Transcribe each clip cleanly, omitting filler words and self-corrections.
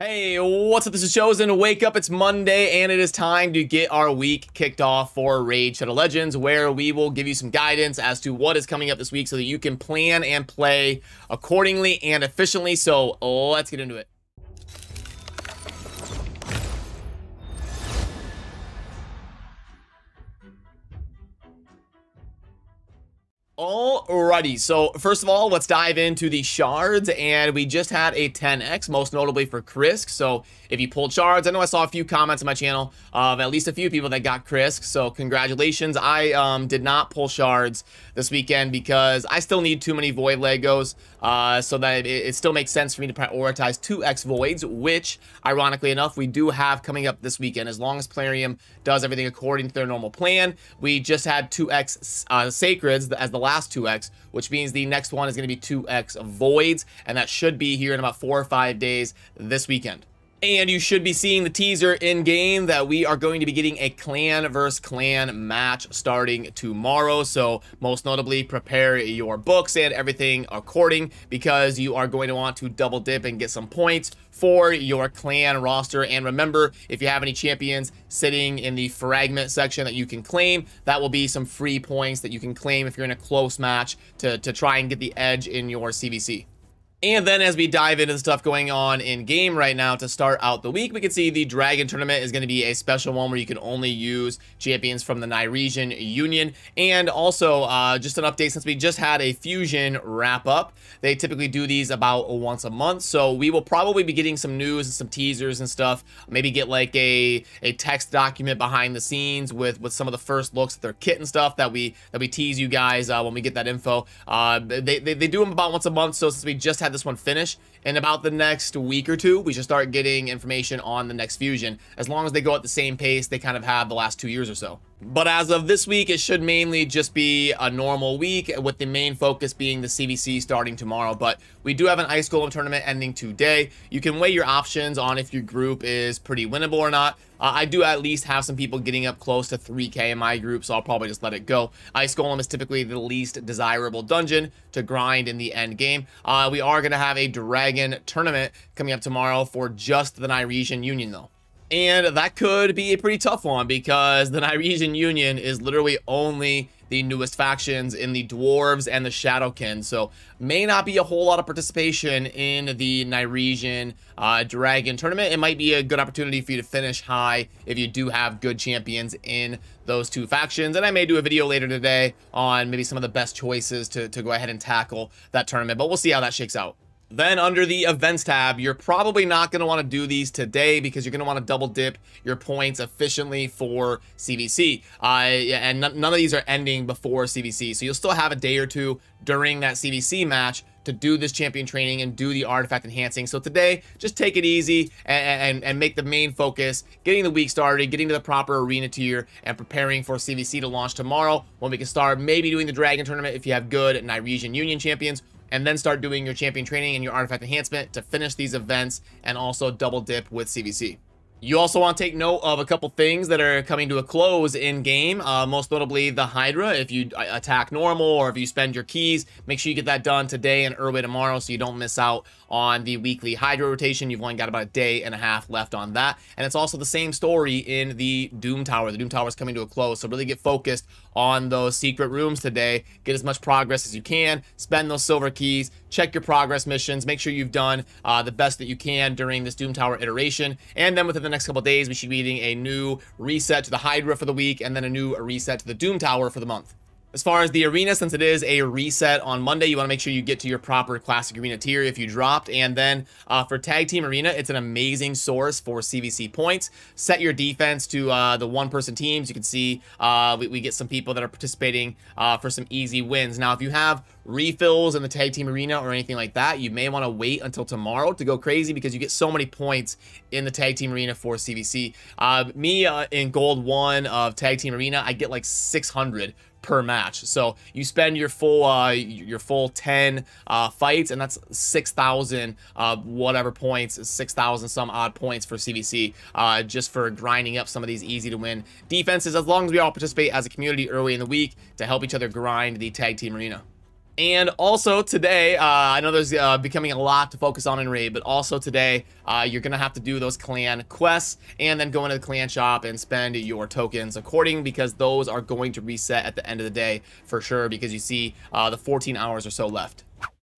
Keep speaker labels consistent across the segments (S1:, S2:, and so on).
S1: Hey, what's up? This is Chosen. Wake up, it's Monday, and it is time to get our week kicked off for Raid Shadow Legends, where we will give you some guidance as to what is coming up this week so that you can plan and play accordingly and efficiently. So let's get into it. Alrighty, so first of all, let's dive into the shards, and we just had a 10x, most notably for Krisk. So if you pulled shards, I know I saw a few comments on my channel of at least a few people that got Krisk, so congratulations. I did not pull shards this weekend because I still need too many void Legos, so that it still makes sense for me to prioritize 2x voids, which ironically enough we do have coming up this weekend. As long as Plarium does everything according to their normal plan, we just had 2x sacreds as the last 2x, which means the next one is going to be 2x voids, and that should be here in about 4 or 5 days this weekend. And you should be seeing the teaser in game that we are going to be getting a clan versus clan match starting tomorrow. So most notably, prepare your books and everything according, because you are going to want to double dip and get some points for your clan roster. And remember, if you have any champions sitting in the fragment section that you can claim, that will be some free points that you can claim if you're in a close match to try and get the edge in your CvC. And then as we dive into the stuff going on in game right now to start out the week, we can see the Dragon Tournament is going to be a special one where you can only use champions from the Ryzen Union. And also, just an update, since we just had a Fusion wrap up, they typically do these about once a month. So we will probably be getting some news and some teasers and stuff. Maybe get like a text document behind the scenes with some of the first looks at their kit and stuff that we tease you guys when we get that info. They do them about once a month. So since we just had this one finish, in about the next week or two, we should start getting information on the next Fusion, as long as they go at the same pace they kind of have the last 2 years or so. But as of this week, it should mainly just be a normal week, with the main focus being the CvC starting tomorrow. But we do have an Ice Golem tournament ending today. You can weigh your options on if your group is pretty winnable or not. I do at least have some people getting up close to 3k in my group, so I'll probably just let it go. Ice Golem is typically the least desirable dungeon to grind in the end game. We are going to have a Dragon tournament coming up tomorrow for just the Ryzen Union, though. And that could be a pretty tough one, because the Ryzen Union is literally only the newest factions in the Dwarves and the Shadowkin, so may not be a whole lot of participation in the Ryzen Dragon tournament. It might be a good opportunity for you to finish high if you do have good champions in those two factions. And I may do a video later today on maybe some of the best choices to go ahead and tackle that tournament, but we'll see how that shakes out. Then under the events tab, you're probably not going to want to do these today, because you're going to want to double dip your points efficiently for CvC. And none of these are ending before CvC. So you'll still have a day or two during that CvC match to do this champion training and do the artifact enhancing. So today, just take it easy and make the main focus getting the week started, getting to the proper arena tier, and preparing for CvC to launch tomorrow, when we can start maybe doing the Dragon tournament if you have good Ryzen Union champions, and then start doing your champion training and your artifact enhancement to finish these events and also double dip with CvC. You also want to take note of a couple things that are coming to a close in game, most notably the Hydra. If you attack normal or if you spend your keys, make sure you get that done today and early tomorrow so you don't miss out on the weekly Hydra rotation. You've only got about a day and a half left on that. And it's also the same story in the Doom Tower. The Doom Tower is coming to a close, so really get focused on those secret rooms today. Get as much progress as you can. Spend those silver keys. Check your progress missions. Make sure you've done the best that you can during this Doom Tower iteration. And then within the next couple of days, we should be getting a new reset to the Hydra for the week, and then a new reset to the Doom Tower for the month. As far as the arena, since it is a reset on Monday, you want to make sure you get to your proper classic arena tier if you dropped. And then for tag team arena, it's an amazing source for CvC points. Set your defense to the one-person teams. You can see we get some people that are participating for some easy wins. Now, if you have refills in the tag team arena or anything like that, you may want to wait until tomorrow to go crazy, because you get so many points in the tag team arena for CvC. In gold 1 of tag team arena, I get like 600 per match. So you spend your full 10 fights, and that's 6,000 whatever points, 6,000 some odd points for CvC, just for grinding up some of these easy to win defenses, as long as we all participate as a community early in the week to help each other grind the tag team arena. And also today, I know there's becoming a lot to focus on in Raid, but also today, you're going to have to do those clan quests and then go into the clan shop and spend your tokens according, because those are going to reset at the end of the day for sure, because you see the 14 hours or so left.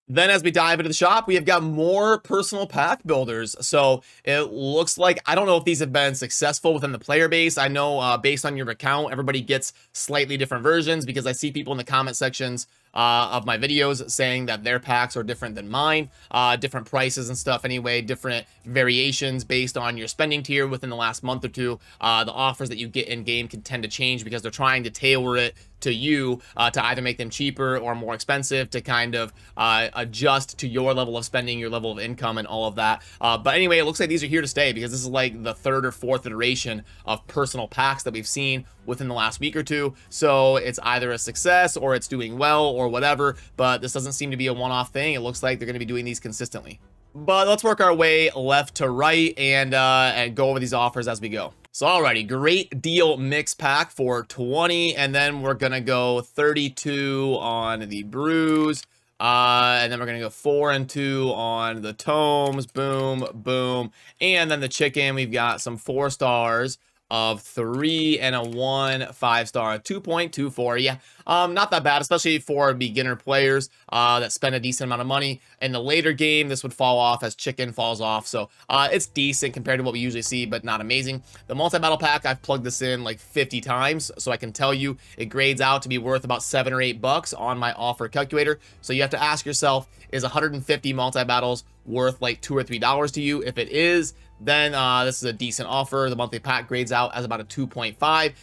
S1: Then as we dive into the shop, we have got more personal pack builders. So it looks like, I don't know if these have been successful within the player base. I know based on your account, everybody gets slightly different versions, because I see people in the comment sections of my videos saying that their packs are different than mine, different prices and stuff anyway, different variations based on your spending tier within the last month or two. The offers that you get in game can tend to change because they're trying to tailor it to you to either make them cheaper or more expensive, to kind of adjust to your level of spending, your level of income, and all of that. But anyway, it looks like these are here to stay, because this is like the third or fourth iteration of personal packs that we've seen within the last week or two. So it's either a success or it's doing well or whatever, but this doesn't seem to be a one-off thing. It looks like they're going to be doing these consistently. But let's work our way left to right and go over these offers as we go. So alrighty, great deal mix pack for 20, and then we're gonna go 32 on the brews, and then we're gonna go 4 and 2 on the tomes, boom, boom, and then the chicken, we've got some 4 stars of 3 and a 1 5-star 2.24. Yeah, not that bad, especially for beginner players that spend a decent amount of money. In the later game, this would fall off as chicken falls off, so it's decent compared to what we usually see, but not amazing. The multi-battle pack, I've plugged this in like 50 times, so I can tell you it grades out to be worth about $7 or $8 on my offer calculator. So you have to ask yourself, is 150 multi-battles worth like $2 or $3 to you? If it is, then this is a decent offer. The monthly pack grades out as about a 2.5.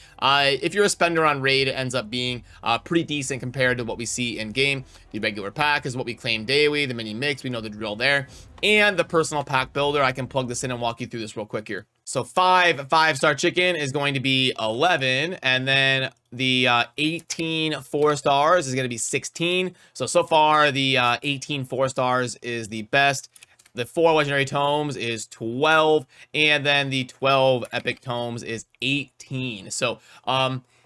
S1: If you're a spender on Raid, it ends up being pretty decent compared to what we see in game. The regular pack is what we claim daily. The mini mix, we know the drill there. And the personal pack builder, I can plug this in and walk you through this real quick here. So 5-star chicken is going to be 11, and then the 18 4-stars is going to be 16. So far the 18 4-stars is the best. The 4 legendary tomes is 12, and then the 12 epic tomes is 18. So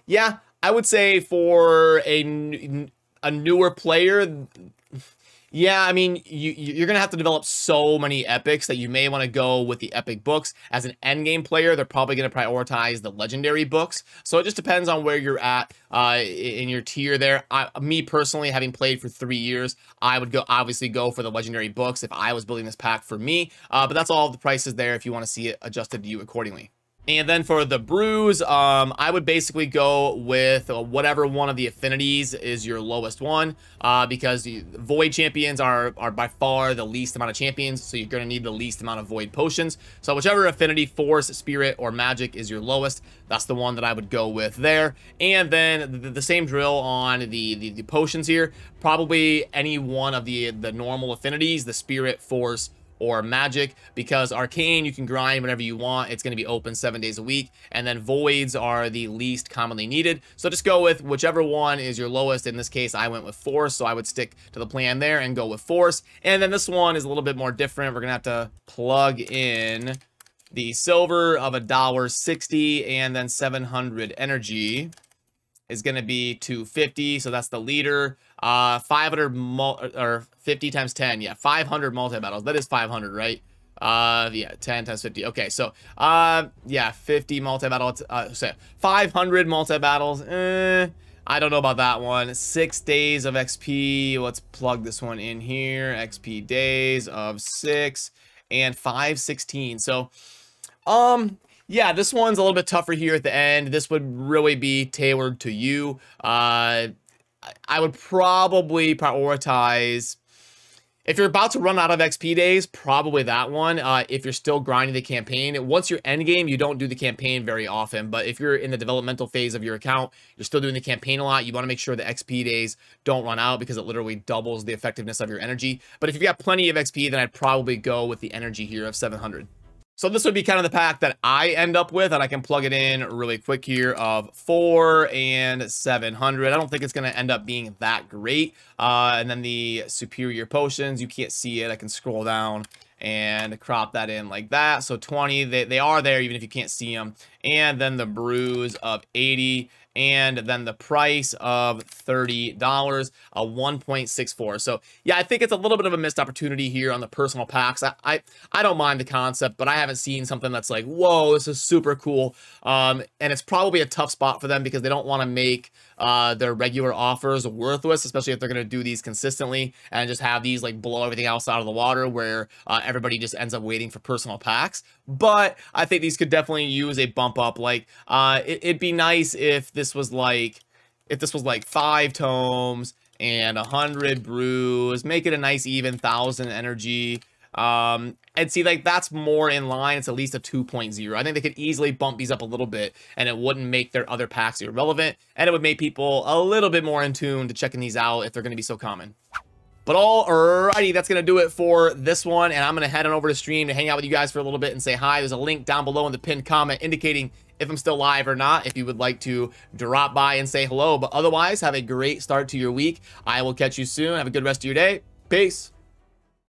S1: yeah, I would say for a newer player, yeah, I mean, you're going to have to develop so many epics that you may want to go with the epic books. As an endgame player, they're probably going to prioritize the legendary books. So it just depends on where you're at in your tier there. Me personally, having played for 3 years, I would obviously go for the legendary books if I was building this pack for me. But that's all of the prices there if you want to see it adjusted to you accordingly. And then for the brews, I would basically go with whatever one of the affinities is your lowest one, because the void champions are by far the least amount of champions, so you're going to need the least amount of void potions. So whichever affinity, force, spirit, or magic is your lowest, that's the one that I would go with there. And then the same drill on the potions here, probably any one of the normal affinities, the spirit, force, or magic, because arcane you can grind whenever you want. It's going to be open 7 days a week, and then voids are the least commonly needed. So just go with whichever one is your lowest. In this case, I went with force, so I would stick to the plan there and go with force. And then this one is a little bit more different. We're gonna have to plug in the silver of $1.60, and then 700 energy is going to be 250, so that's the leader. 500 or 50 times 10, yeah, 500 multi-battles. That is 500, right? Yeah, 10 times 50. Okay, so yeah, 50 multi-battle, so 500 multi-battles. I don't know about that one. 6 days of XP. Let's plug this one in here. XP days of 6 and 516. So yeah, this one's a little bit tougher here at the end. This would really be tailored to you. I would probably prioritize, if you're about to run out of XP days, probably that one. If you're still grinding the campaign, once you're endgame, you don't do the campaign very often. But if you're in the developmental phase of your account, you're still doing the campaign a lot. You want to make sure the XP days don't run out, because it literally doubles the effectiveness of your energy. But if you've got plenty of XP, then I'd probably go with the energy here of 700. So this would be kind of the pack that I end up with, and I can plug it in really quick here of 4 and 700. I don't think it's going to end up being that great. And then the superior potions, you can't see it. I can scroll down and crop that in like that. So 20, they are there even if you can't see them. And then the brews of 80 and then the price of $30, a 1.64. So yeah, I think it's a little bit of a missed opportunity here on the personal packs. I don't mind the concept, but I haven't seen something that's like, whoa, this is super cool. And it's probably a tough spot for them because they don't want to make their regular offers worthless, especially if they're going to do these consistently and just have these like blow everything else out of the water where everybody just ends up waiting for personal packs. But I think these could definitely use a bump up. Like it'd be nice if this was like 5 tomes and 100 brews, make it a nice even 1,000 energy. And see, like, that's more in line. It's at least a 2.0. I think they could easily bump these up a little bit, and it wouldn't make their other packs irrelevant, and it would make people a little bit more in tune to checking these out if they're going to be so common. But alrighty, that's going to do it for this one, and I'm going to head on over to stream to hang out with you guys for a little bit and say hi. There's a link down below in the pinned comment indicating if I'm still live or not, if you would like to drop by and say hello. But otherwise, have a great start to your week. I will catch you soon. Have a good rest of your day. Peace.